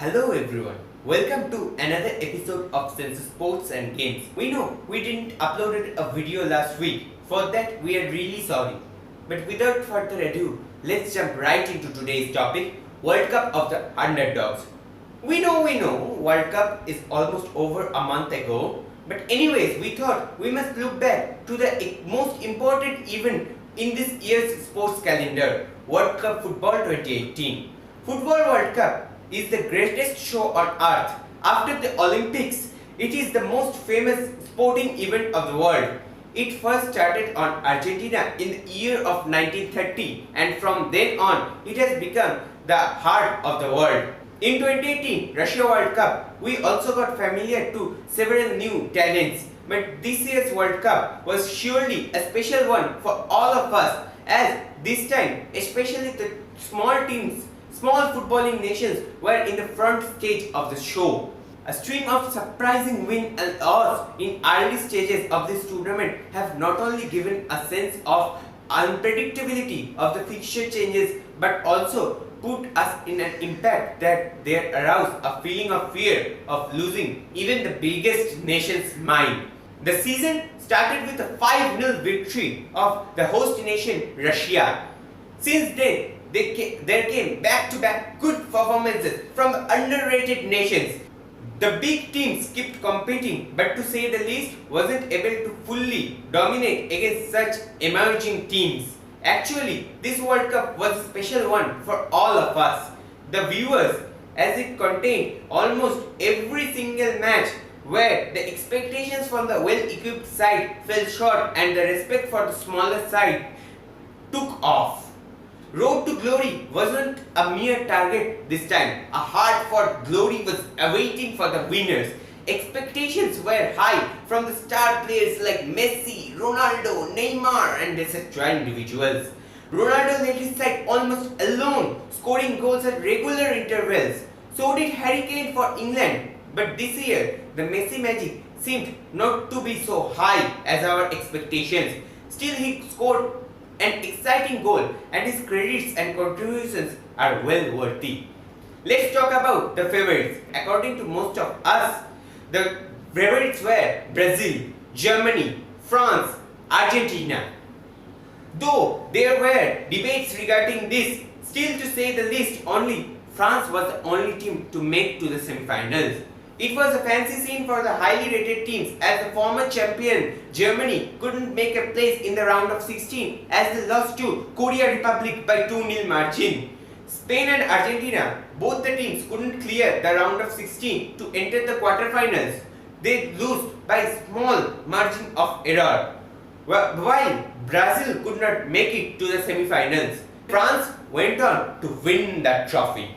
Hello everyone, welcome to another episode of SensoSports and Games. We know we didn't upload a video last week, for that we are really sorry. But without further ado, let's jump right into today's topic, World Cup of the Underdogs. We know, World Cup is almost over a month ago, but anyways, we thought we must look back to the most important event in this year's sports calendar, World Cup Football 2018. Football World Cup is the greatest show on earth. After the Olympics, it is the most famous sporting event of the world. It first started on Argentina in the year of 1930 and from then on it has become the heart of the world. In 2018 Russia World Cup, we also got familiar to several new talents, but this year's World Cup was surely a special one for all of us, as this time especially the small teams, small footballing nations were in the front stage of the show. A string of surprising wins and losses in early stages of this tournament have not only given a sense of unpredictability of the fixture changes but also put us in an impact that they arouse a feeling of fear of losing even the biggest nation's mind. The season started with a 5-0 victory of the host nation Russia. Since then, there came back-to-back good performances from the underrated nations. The big teams kept competing, but to say the least, wasn't able to fully dominate against such emerging teams. Actually, this World Cup was a special one for all of us, the viewers, as it contained almost every single match where the expectations from the well-equipped side fell short and the respect for the smaller side took off. Road to glory wasn't a mere target this time. A hard-fought glory was awaiting for the winners. Expectations were high from the star players like Messi, Ronaldo, Neymar and etc. individuals. Ronaldo led his side almost alone, scoring goals at regular intervals. So did Harry Kane for England. But this year, the Messi magic seemed not to be so high as our expectations. Still, he scored an exciting goal and his credits and contributions are well worthy. Let's talk about the favorites. According to most of us, the favorites were Brazil, Germany, France, Argentina. Though there were debates regarding this, still to say the least, only France was the only team to make to the semi-finals. It was a fancy scene for the highly rated teams, as the former champion Germany couldn't make a place in the round of 16 as they lost to Korea Republic by 2-0 margin. Spain and Argentina, both the teams couldn't clear the round of 16 to enter the quarterfinals. They lost by a small margin of error. While Brazil could not make it to the semi-finals, France went on to win that trophy.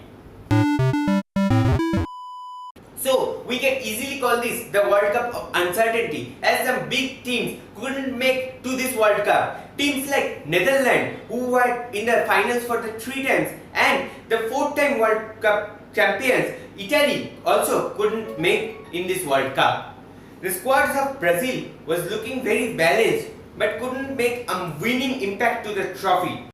So, we can easily call this the World Cup of uncertainty, as some big teams couldn't make to this World Cup. Teams like Netherlands, who were in the finals for the 3 times, and the 4th-time World Cup champions, Italy, also couldn't make in this World Cup. The squads of Brazil was looking very balanced, but couldn't make a winning impact to the trophy.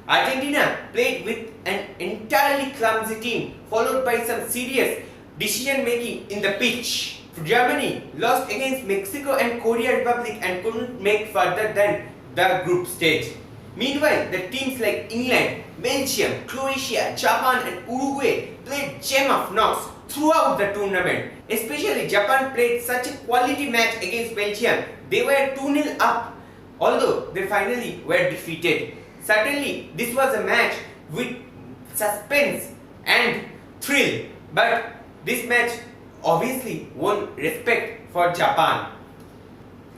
Argentina played with an entirely clumsy team, followed by some serious decision making in the pitch. Germany lost against Mexico and Korea Republic and couldn't make further than the group stage. Meanwhile, the teams like England, Belgium, Croatia, Japan and Uruguay played gem of knocks throughout the tournament. Especially Japan played such a quality match against Belgium. They were 2-0 up, although they finally were defeated. Certainly, this was a match with suspense and thrill, but this match obviously won respect for Japan.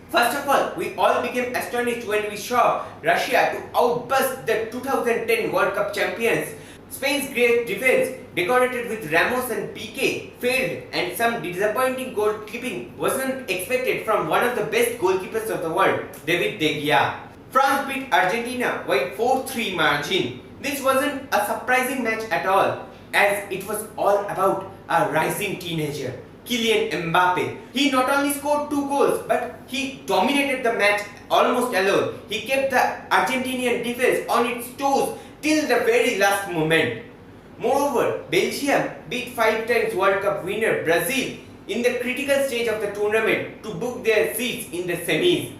First of all, we all became astonished when we saw Russia to outburst the 2010 World Cup champions. Spain's great defense, decorated with Ramos and Piqué, failed, and some disappointing goalkeeping wasn't expected from one of the best goalkeepers of the world, David De Gea. France beat Argentina by 4-3 margin. This wasn't a surprising match at all, as it was all about a rising teenager, Kylian Mbappe. He not only scored 2 goals, but he dominated the match almost alone. He kept the Argentinian defense on its toes till the very last moment. Moreover, Belgium beat 5 times World Cup winner Brazil in the critical stage of the tournament to book their seats in the semis.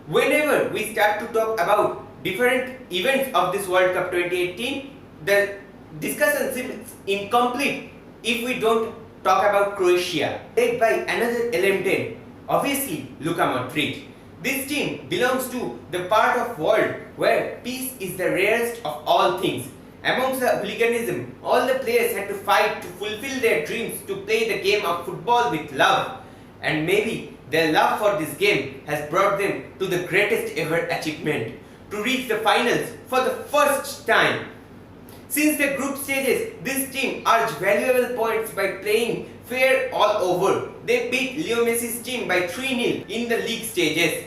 Whenever we start to talk about different events of this World Cup 2018, the discussion seems incomplete if we don't talk about Croatia, led by another LM10, obviously Luka Modric. This team belongs to the part of world where peace is the rarest of all things. Amongst the hooliganism, all the players had to fight to fulfill their dreams to play the game of football with love. And maybe their love for this game has brought them to the greatest ever achievement, to reach the finals for the first time. Since the group stages, this team earned valuable points by playing fair all over. They beat Leo Messi's team by 3-0 in the league stages.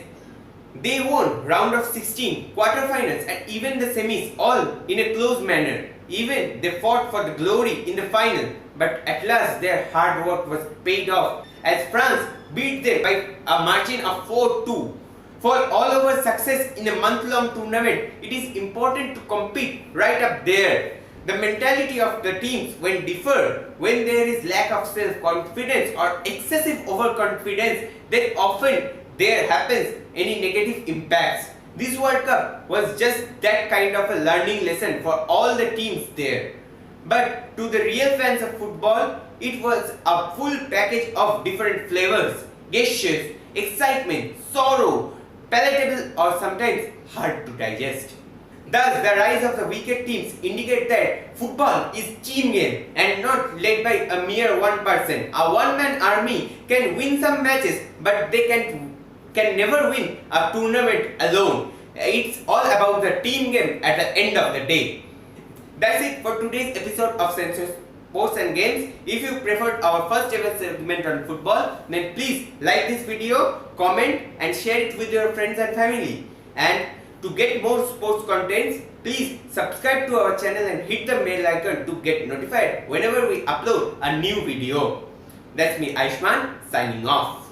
They won round of 16, quarterfinals and even the semis all in a close manner. Even they fought for the glory in the final, but at last their hard work was paid off as France beat them by a margin of 4-2. For all-over success in a month-long tournament, it is important to compete right up there. The mentality of the teams when differ, when there is lack of self-confidence or excessive overconfidence, then often there happens any negative impacts. This World Cup was just that kind of a learning lesson for all the teams there. But to the real fans of football, it was a full package of different flavors, gestures, excitement, sorrow, palatable or sometimes hard to digest. Thus, the rise of the weaker teams indicate that football is team game and not led by a mere one person. A one-man army can win some matches, but they can never win a tournament alone. It's all about the team game at the end of the day. That's it for today's episode of SensoSports and Games. If you preferred our first ever segment on football, then please like this video, comment and share it with your friends and family. And to get more sports contents, please subscribe to our channel and hit the bell icon to get notified whenever we upload a new video. That's me, Aishman, signing off.